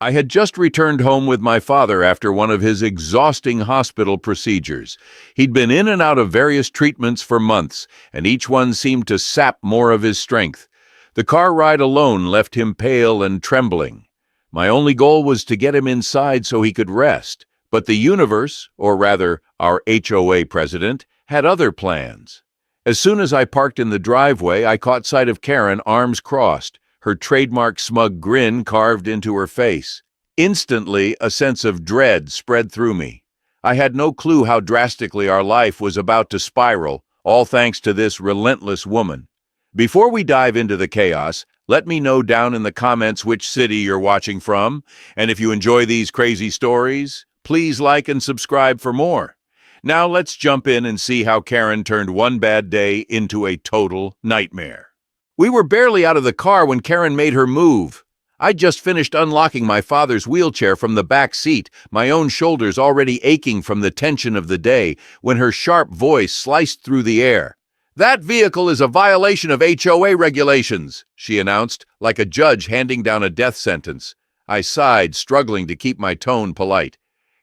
I had just returned home with my father after one of his exhausting hospital procedures. He'd been in and out of various treatments for months, and each one seemed to sap more of his strength. The car ride alone left him pale and trembling. My only goal was to get him inside so he could rest, but the universe, or rather our HOA president, had other plans. As soon as I parked in the driveway, I caught sight of Karen, arms crossed, her trademark smug grin carved into her face. Instantly, a sense of dread spread through me. I had no clue how drastically our life was about to spiral, all thanks to this relentless woman. Before we dive into the chaos, let me know down in the comments which city you're watching from, and if you enjoy these crazy stories, please like and subscribe for more. Now let's jump in and see how Karen turned one bad day into a total nightmare. We were barely out of the car when Karen made her move. I'd just finished unlocking my father's wheelchair from the back seat, my own shoulders already aching from the tension of the day, when her sharp voice sliced through the air. "That vehicle is a violation of HOA regulations," she announced, like a judge handing down a death sentence. I sighed, struggling to keep my tone polite.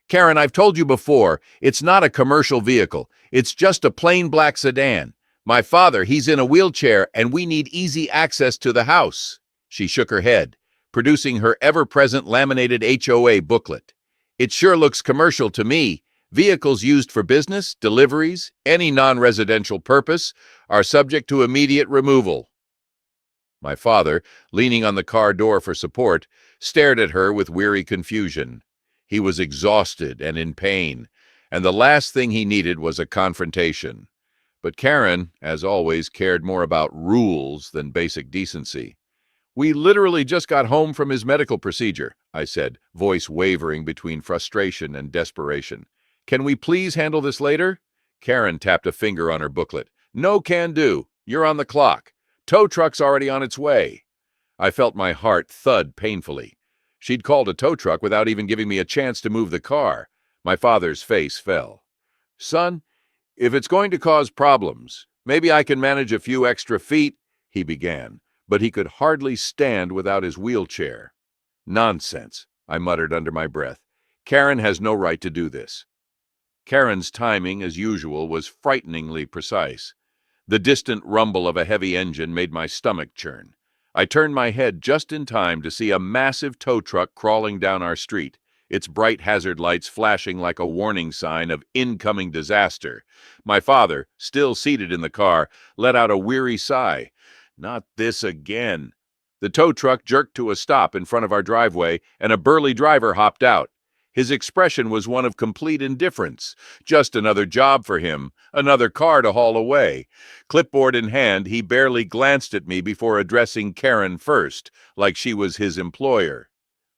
"Karen, I've told you before, it's not a commercial vehicle. It's just a plain black sedan. My father, he's in a wheelchair, and we need easy access to the house." She shook her head, producing her ever-present laminated HOA booklet. "It sure looks commercial to me. Vehicles used for business, deliveries, any non-residential purpose, are subject to immediate removal." My father, leaning on the car door for support, stared at her with weary confusion. He was exhausted and in pain, and the last thing he needed was a confrontation. But Karen, as always, cared more about rules than basic decency. "We literally just got home from his medical procedure," I said, voice wavering between frustration and desperation. "Can we please handle this later?" Karen tapped a finger on her booklet. "No can do. You're on the clock. Tow truck's already on its way." I felt my heart thud painfully. She'd called a tow truck without even giving me a chance to move the car. My father's face fell. "Son, if it's going to cause problems, maybe I can manage a few extra feet," he began, but he could hardly stand without his wheelchair. "Nonsense," I muttered under my breath. "Karen has no right to do this." Karen's timing, as usual, was frighteningly precise. The distant rumble of a heavy engine made my stomach churn. I turned my head just in time to see a massive tow truck crawling down our street, its bright hazard lights flashing like a warning sign of incoming disaster. My father, still seated in the car, let out a weary sigh. "Not this again." The tow truck jerked to a stop in front of our driveway, and a burly driver hopped out. His expression was one of complete indifference. Just another job for him, another car to haul away. Clipboard in hand, he barely glanced at me before addressing Karen first, like she was his employer.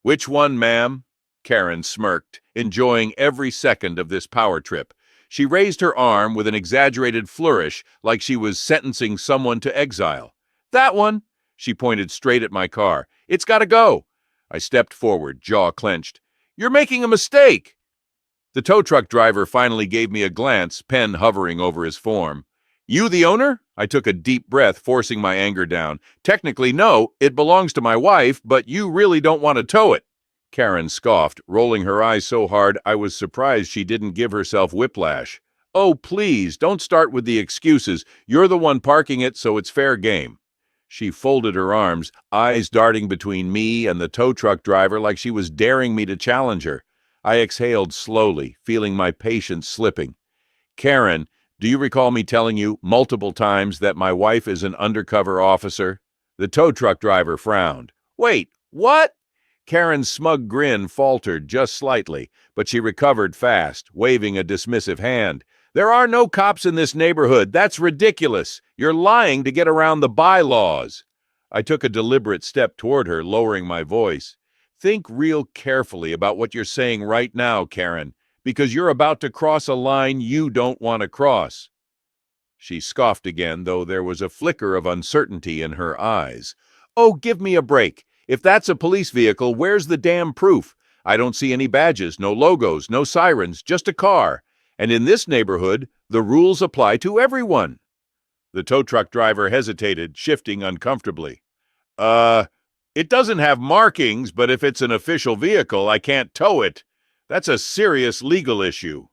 "Which one, ma'am?" Karen smirked, enjoying every second of this power trip. She raised her arm with an exaggerated flourish, like she was sentencing someone to exile. "That one!" She pointed straight at my car. "It's gotta go!" I stepped forward, jaw clenched. "You're making a mistake!" The tow truck driver finally gave me a glance, pen hovering over his form. "You the owner?" I took a deep breath, forcing my anger down. "Technically, no, it belongs to my wife, but you really don't want to tow it." Karen scoffed, rolling her eyes so hard I was surprised she didn't give herself whiplash. "Oh, please, don't start with the excuses. You're the one parking it, so it's fair game." She folded her arms, eyes darting between me and the tow truck driver like she was daring me to challenge her. I exhaled slowly, feeling my patience slipping. "Karen, do you recall me telling you multiple times that my wife is an undercover officer?" The tow truck driver frowned. "Wait, what?" Karen's smug grin faltered just slightly, but she recovered fast, waving a dismissive hand. "There are no cops in this neighborhood. That's ridiculous. You're lying to get around the bylaws." I took a deliberate step toward her, lowering my voice. "Think real carefully about what you're saying right now, Karen, because you're about to cross a line you don't want to cross." She scoffed again, though there was a flicker of uncertainty in her eyes. "Oh, give me a break. If that's a police vehicle, where's the damn proof? I don't see any badges, no logos, no sirens, just a car. And in this neighborhood, the rules apply to everyone." The tow truck driver hesitated, shifting uncomfortably. It doesn't have markings, but if it's an official vehicle, I can't tow it. That's a serious legal issue.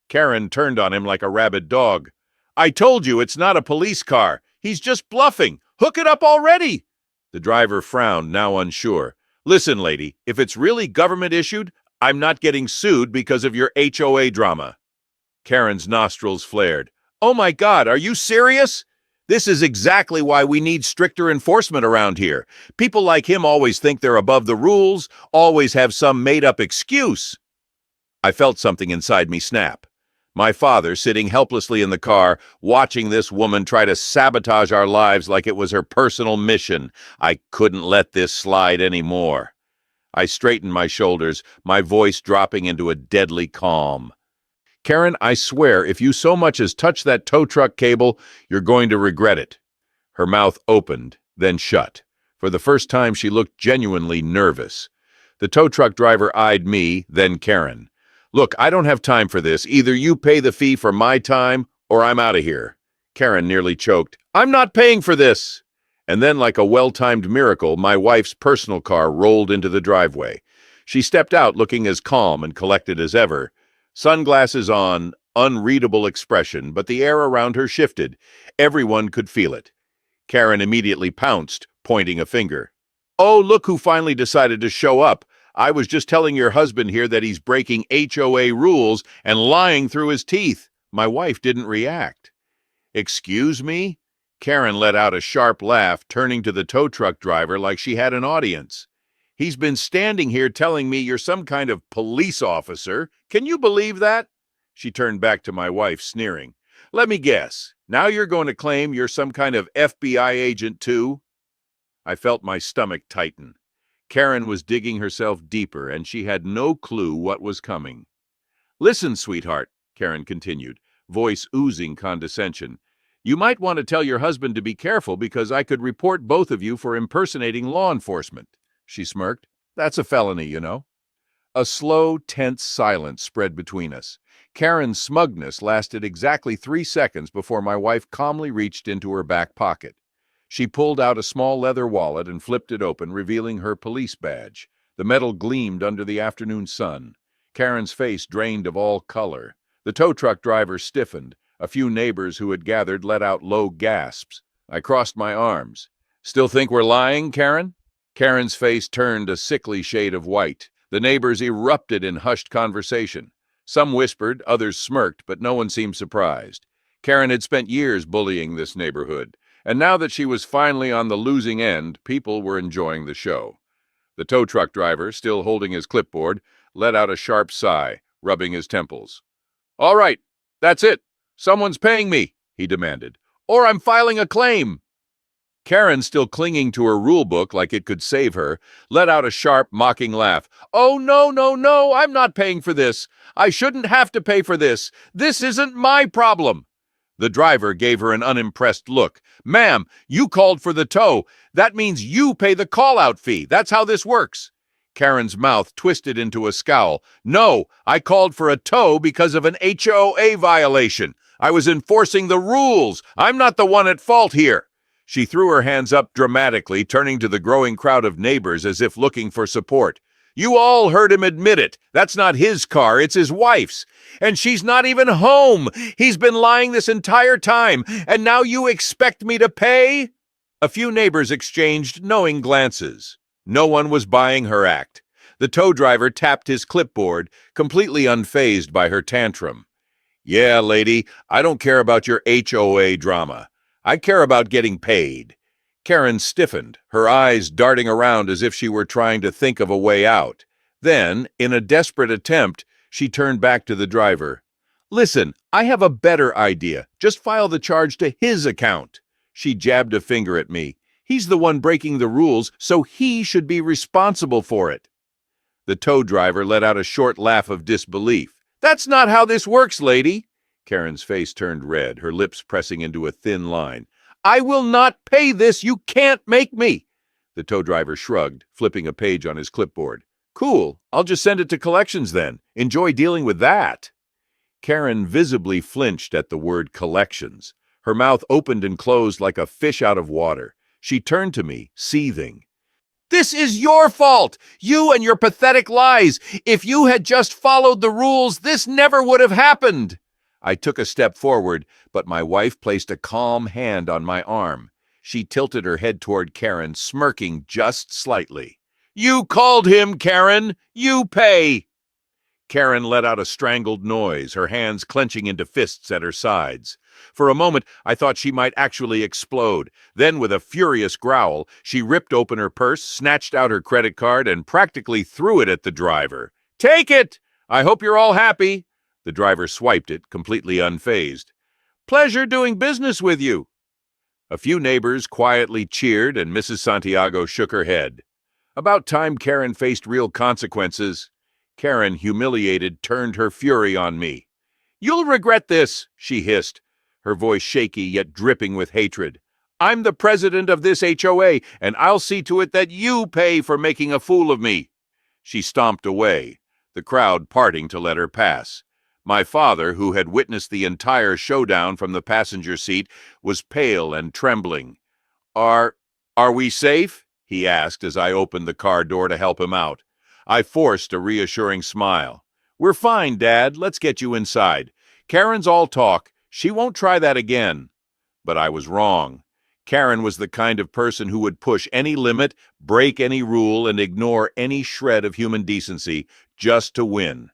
Karen turned on him like a rabid dog. I told you it's not a police car. He's just bluffing. Hook it up already. The driver frowned, now unsure. Listen, lady, if it's really government issued, I'm not getting sued because of your HOA drama. Karen's nostrils flared. Oh my God, are you serious? This is exactly why we need stricter enforcement around here. People like him always think they're above the rules, always have some made-up excuse. I felt something inside me snap. My father, sitting helplessly in the car, watching this woman try to sabotage our lives like it was her personal mission. I couldn't let this slide anymore. I straightened my shoulders, my voice dropping into a deadly calm. Karen, I swear, if you so much as touch that tow truck cable, you're going to regret it. Her mouth opened, then shut. For the first time, she looked genuinely nervous. The tow truck driver eyed me, then Karen. Look, I don't have time for this. Either you pay the fee for my time, or I'm out of here. Karen nearly choked. I'm not paying for this. And then, like a well-timed miracle, my wife's personal car rolled into the driveway. She stepped out looking as calm and collected as ever. Sunglasses on, unreadable expression, but the air around her shifted. Everyone could feel it. Karen immediately pounced, pointing a finger. Oh, look who finally decided to show up. I was just telling your husband here that he's breaking HOA rules and lying through his teeth. My wife didn't react. Excuse me? Karen let out a sharp laugh, turning to the tow truck driver like she had an audience. He's been standing here telling me you're some kind of police officer. Can you believe that? She turned back to my wife, sneering. Let me guess. Now you're going to claim you're some kind of FBI agent too? I felt my stomach tighten. Karen was digging herself deeper, and she had no clue what was coming. Listen, sweetheart, Karen continued, voice oozing condescension. You might want to tell your husband to be careful because I could report both of you for impersonating law enforcement. She smirked. That's a felony, you know. A slow, tense silence spread between us. Karen's smugness lasted exactly 3 seconds before my wife calmly reached into her back pocket. She pulled out a small leather wallet and flipped it open, revealing her police badge. The metal gleamed under the afternoon sun. Karen's face drained of all color. The tow truck driver stiffened. A few neighbors who had gathered let out low gasps. I crossed my arms. Still think we're lying, Karen? Karen's face turned a sickly shade of white. The neighbors erupted in hushed conversation. Some whispered, others smirked, but no one seemed surprised. Karen had spent years bullying this neighborhood, and now that she was finally on the losing end, people were enjoying the show. The tow truck driver, still holding his clipboard, let out a sharp sigh, rubbing his temples. All right, that's it. Someone's paying me, he demanded, or I'm filing a claim. Karen, still clinging to her rule book like it could save her, let out a sharp, mocking laugh. Oh, no, I'm not paying for this. I shouldn't have to pay for this. This isn't my problem. The driver gave her an unimpressed look. Ma'am, you called for the tow. That means you pay the call-out fee. That's how this works. Karen's mouth twisted into a scowl. No, I called for a tow because of an HOA violation. I was enforcing the rules. I'm not the one at fault here. She threw her hands up dramatically, turning to the growing crowd of neighbors as if looking for support. You all heard him admit it. That's not his car, it's his wife's. And she's not even home. He's been lying this entire time, and now you expect me to pay? A few neighbors exchanged knowing glances. No one was buying her act. The tow driver tapped his clipboard, completely unfazed by her tantrum. Yeah, lady, I don't care about your HOA drama. I care about getting paid. Karen stiffened, her eyes darting around as if she were trying to think of a way out. Then, in a desperate attempt, she turned back to the driver. Listen, I have a better idea. Just file the charge to his account. She jabbed a finger at me. He's the one breaking the rules, so he should be responsible for it. The tow driver let out a short laugh of disbelief. That's not how this works, lady. Karen's face turned red, her lips pressing into a thin line. I will not pay this. You can't make me. The tow driver shrugged, flipping a page on his clipboard. Cool. I'll just send it to collections then. Enjoy dealing with that. Karen visibly flinched at the word collections. Her mouth opened and closed like a fish out of water. She turned to me, seething. This is your fault! You and your pathetic lies! If you had just followed the rules, this never would have happened! I took a step forward, but my wife placed a calm hand on my arm. She tilted her head toward Karen, smirking just slightly. You called him, Karen! You pay! Karen let out a strangled noise, her hands clenching into fists at her sides. For a moment, I thought she might actually explode. Then, with a furious growl, she ripped open her purse, snatched out her credit card, and practically threw it at the driver. Take it! I hope you're all happy. The driver swiped it, completely unfazed. Pleasure doing business with you. A few neighbors quietly cheered, and Mrs. Santiago shook her head. About time Karen faced real consequences. Karen, humiliated, turned her fury on me. You'll regret this, she hissed, her voice shaky yet dripping with hatred. I'm the president of this HOA, and I'll see to it that you pay for making a fool of me. She stomped away, the crowd parting to let her pass. My father, who had witnessed the entire showdown from the passenger seat, was pale and trembling. Are we safe? He asked as I opened the car door to help him out. I forced a reassuring smile. We're fine, Dad. Let's get you inside. Karen's all talk. She won't try that again. But I was wrong. Karen was the kind of person who would push any limit, break any rule, and ignore any shred of human decency just to win.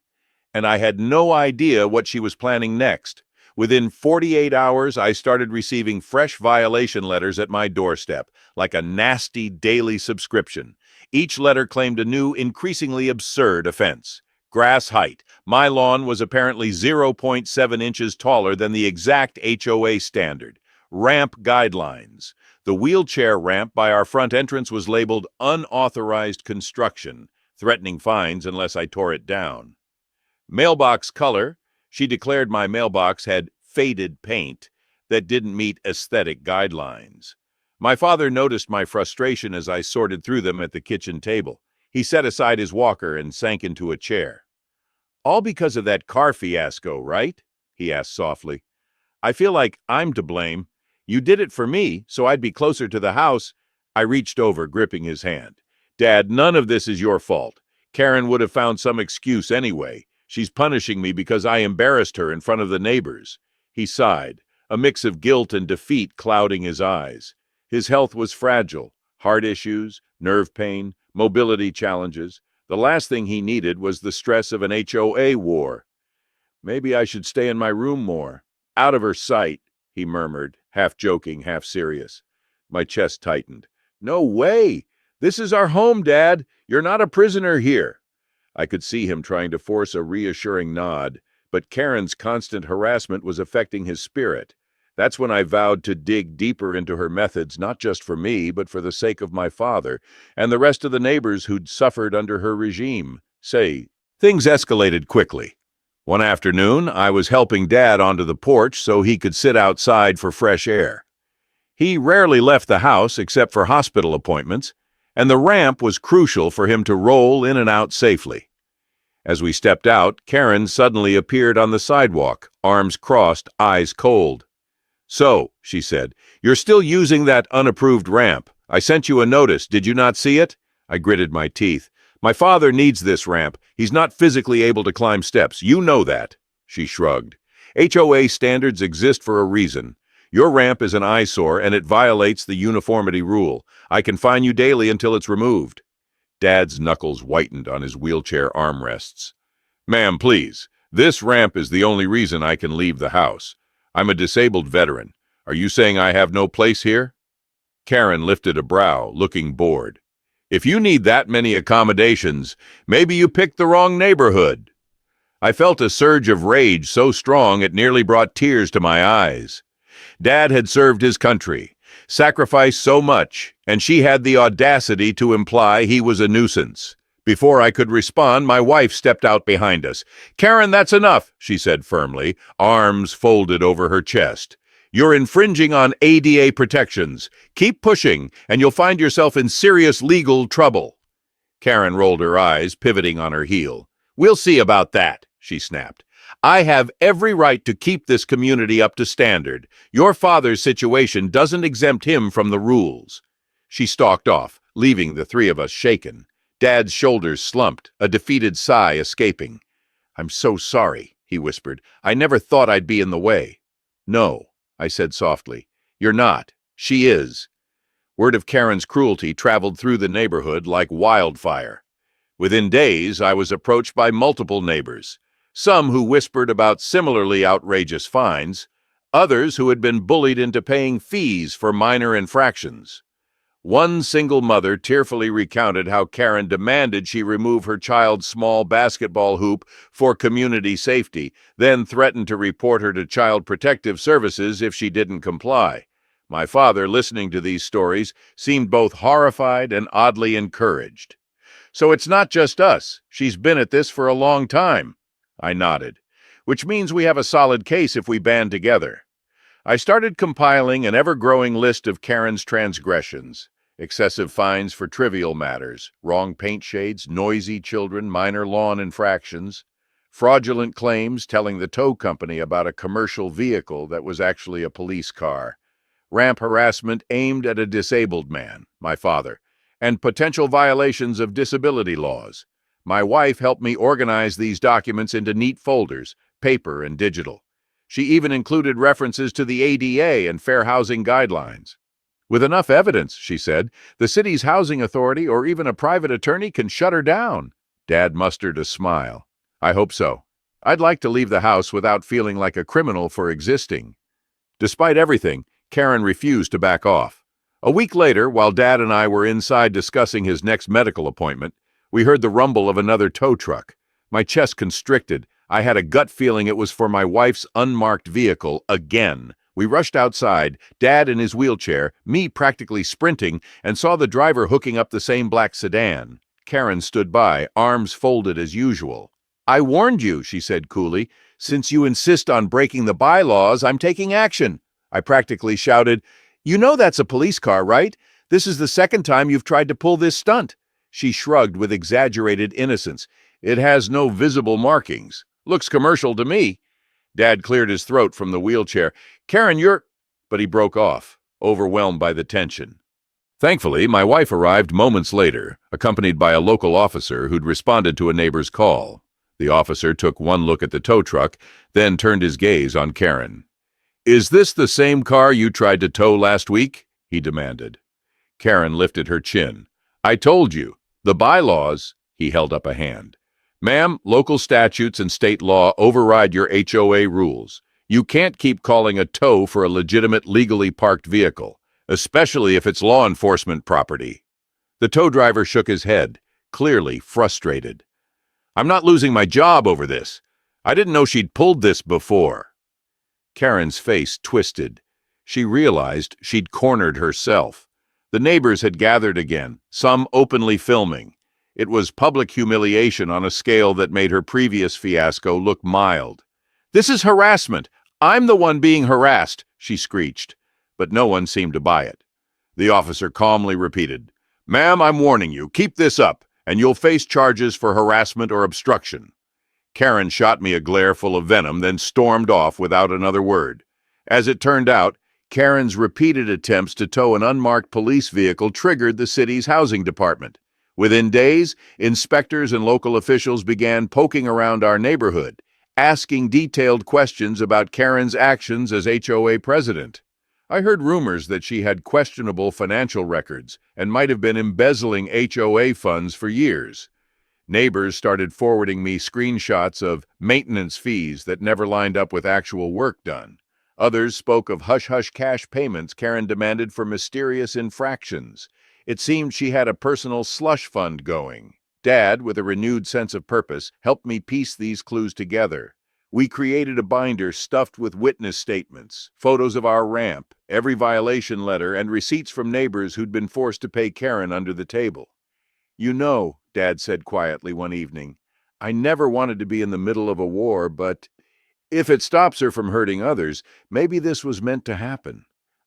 And I had no idea what she was planning next. Within 48 hours, I started receiving fresh violation letters at my doorstep, like a nasty daily subscription. Each letter claimed a new, increasingly absurd offense. Grass height. My lawn was apparently 0.7 inches taller than the exact HOA standard. Ramp guidelines. The wheelchair ramp by our front entrance was labeled unauthorized construction, threatening fines unless I tore it down. Mailbox color. She declared my mailbox had faded paint that didn't meet aesthetic guidelines. My father noticed my frustration as I sorted through them at the kitchen table. He set aside his walker and sank into a chair. All because of that car fiasco, right? He asked softly. I feel like I'm to blame. You did it for me, so I'd be closer to the house. I reached over, gripping his hand. Dad, none of this is your fault. Karen would have found some excuse anyway. She's punishing me because I embarrassed her in front of the neighbors. He sighed, a mix of guilt and defeat clouding his eyes. His health was fragile. Heart issues, nerve pain, mobility challenges. The last thing he needed was the stress of an HOA war. Maybe I should stay in my room more. Out of her sight, he murmured, half joking, half serious. My chest tightened. No way! This is our home, Dad. You're not a prisoner here. I could see him trying to force a reassuring nod, but Karen's constant harassment was affecting his spirit. That's when I vowed to dig deeper into her methods, not just for me, but for the sake of my father and the rest of the neighbors who'd suffered under her regime. Things escalated quickly. One afternoon, I was helping Dad onto the porch so he could sit outside for fresh air. He rarely left the house except for hospital appointments, and the ramp was crucial for him to roll in and out safely. As we stepped out, Karen suddenly appeared on the sidewalk, arms crossed, eyes cold. So, she said, you're still using that unapproved ramp. I sent you a notice. Did you not see it? I gritted my teeth. My father needs this ramp. He's not physically able to climb steps. You know that. She shrugged. HOA standards exist for a reason. Your ramp is an eyesore and it violates the uniformity rule. I can fine you daily until it's removed. Dad's knuckles whitened on his wheelchair armrests. Ma'am, please. This ramp is the only reason I can leave the house. I'm a disabled veteran. Are you saying I have no place here? Karen lifted a brow, looking bored. If you need that many accommodations, maybe you picked the wrong neighborhood. I felt a surge of rage so strong it nearly brought tears to my eyes. Dad had served his country, sacrificed so much, and she had the audacity to imply he was a nuisance. Before I could respond, my wife stepped out behind us. Karen, that's enough, she said firmly, arms folded over her chest. You're infringing on ADA protections. Keep pushing, and you'll find yourself in serious legal trouble. Karen rolled her eyes, pivoting on her heel. We'll see about that, she snapped. I have every right to keep this community up to standard. Your father's situation doesn't exempt him from the rules. She stalked off, leaving the three of us shaken. Dad's shoulders slumped, a defeated sigh escaping. "I'm so sorry," he whispered. "I never thought I'd be in the way." "No," I said softly. "You're not. She is." Word of Karen's cruelty traveled through the neighborhood like wildfire. Within days, I was approached by multiple neighbors, some who whispered about similarly outrageous fines, others who had been bullied into paying fees for minor infractions. One single mother tearfully recounted how Karen demanded she remove her child's small basketball hoop for community safety, then threatened to report her to Child Protective Services if she didn't comply. My father, listening to these stories, seemed both horrified and oddly encouraged. "So it's not just us. She's been at this for a long time." I nodded. "Which means we have a solid case if we band together." I started compiling an ever-growing list of Karen's transgressions. Excessive fines for trivial matters, wrong paint shades, noisy children, minor lawn infractions, fraudulent claims telling the tow company about a commercial vehicle that was actually a police car, ramp harassment aimed at a disabled man, my father, and potential violations of disability laws. My wife helped me organize these documents into neat folders, paper and digital. She even included references to the ADA and fair housing guidelines. "With enough evidence," she said, "the city's housing authority or even a private attorney can shut her down." Dad mustered a smile. "I hope so. I'd like to leave the house without feeling like a criminal for existing." Despite everything, Karen refused to back off. A week later, while Dad and I were inside discussing his next medical appointment, we heard the rumble of another tow truck. My chest constricted. I had a gut feeling it was for my wife's unmarked vehicle again. We rushed outside, Dad in his wheelchair, me practically sprinting, and saw the driver hooking up the same black sedan. Karen stood by, arms folded as usual. "I warned you," she said coolly. "Since you insist on breaking the bylaws, I'm taking action." I practically shouted, "You know that's a police car, right? This is the second time you've tried to pull this stunt." She shrugged with exaggerated innocence. "It has no visible markings. Looks commercial to me." Dad cleared his throat from the wheelchair. "Karen, you're—" But he broke off, overwhelmed by the tension. Thankfully, my wife arrived moments later, accompanied by a local officer who'd responded to a neighbor's call. The officer took one look at the tow truck, then turned his gaze on Karen. "Is this the same car you tried to tow last week?" he demanded. Karen lifted her chin. "I told you. The bylaws—" He held up a hand. "Ma'am, local statutes and state law override your HOA rules. You can't keep calling a tow for a legitimate, legally parked vehicle, especially if it's law enforcement property." The tow driver shook his head, clearly frustrated. "I'm not losing my job over this. I didn't know she'd pulled this before." Karen's face twisted. She realized she'd cornered herself. The neighbors had gathered again, some openly filming. It was public humiliation on a scale that made her previous fiasco look mild. "This is harassment. I'm the one being harassed," she screeched. But no one seemed to buy it. The officer calmly repeated, "Ma'am, I'm warning you. Keep this up, and you'll face charges for harassment or obstruction." Karen shot me a glare full of venom, then stormed off without another word. As it turned out, Karen's repeated attempts to tow an unmarked police vehicle triggered the city's housing department. Within days, inspectors and local officials began poking around our neighborhood, asking detailed questions about Karen's actions as HOA president. I heard rumors that she had questionable financial records and might have been embezzling HOA funds for years. Neighbors started forwarding me screenshots of maintenance fees that never lined up with actual work done. Others spoke of hush-hush cash payments Karen demanded for mysterious infractions. It seemed she had a personal slush fund going. Dad, with a renewed sense of purpose, helped me piece these clues together. We created a binder stuffed with witness statements, photos of our ramp, every violation letter, and receipts from neighbors who'd been forced to pay Karen under the table. "You know," Dad said quietly one evening, "I never wanted to be in the middle of a war, but if it stops her from hurting others, maybe this was meant to happen."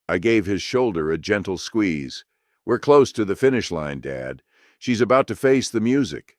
I gave his shoulder a gentle squeeze. "We're close to the finish line, Dad. She's about to face the music."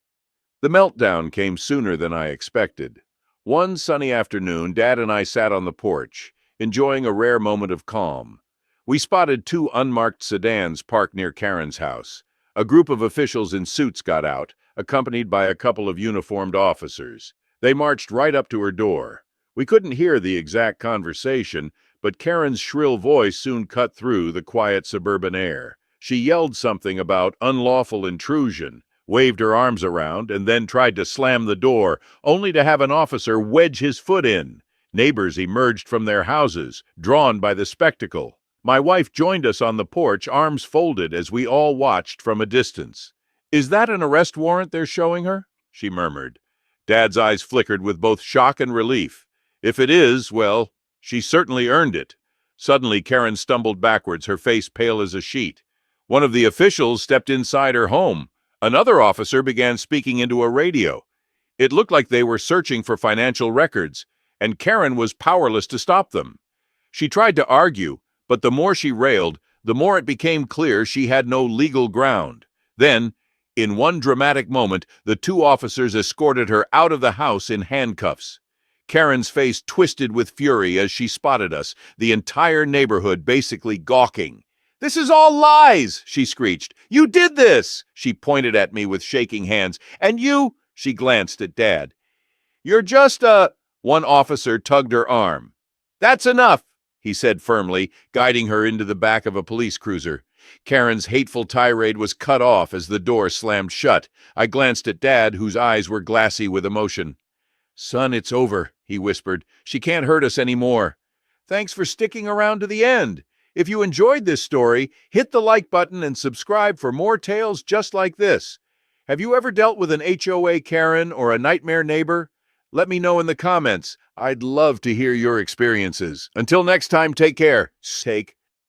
The meltdown came sooner than I expected. One sunny afternoon, Dad and I sat on the porch, enjoying a rare moment of calm. We spotted two unmarked sedans parked near Karen's house. A group of officials in suits got out, accompanied by a couple of uniformed officers. They marched right up to her door. We couldn't hear the exact conversation, but Karen's shrill voice soon cut through the quiet suburban air. She yelled something about unlawful intrusion, waved her arms around, and then tried to slam the door, only to have an officer wedge his foot in. Neighbors emerged from their houses, drawn by the spectacle. My wife joined us on the porch, arms folded, as we all watched from a distance. "Is that an arrest warrant they're showing her?" she murmured. Dad's eyes flickered with both shock and relief. If it is, well, she certainly earned it. Suddenly, Karen stumbled backwards, her face pale as a sheet. One of the officials stepped inside her home. Another officer began speaking into a radio. It looked like they were searching for financial records, and Karen was powerless to stop them. She tried to argue, but the more she railed, the more it became clear she had no legal ground. Then, in one dramatic moment, the two officers escorted her out of the house in handcuffs. Karen's face twisted with fury as she spotted us, the entire neighborhood basically gawking. "This is all lies!" she screeched. "You did this!" She pointed at me with shaking hands. "And you—" she glanced at Dad. "You're just a—" One officer tugged her arm. "That's enough," he said firmly, guiding her into the back of a police cruiser. Karen's hateful tirade was cut off as the door slammed shut. I glanced at Dad, whose eyes were glassy with emotion. "Son, it's over," he whispered. "She can't hurt us anymore. Thanks for sticking around to the end. If you enjoyed this story, hit the like button and subscribe for more tales just like this. Have you ever dealt with an HOA Karen or a nightmare neighbor? Let me know in the comments. I'd love to hear your experiences. Until next time, take care.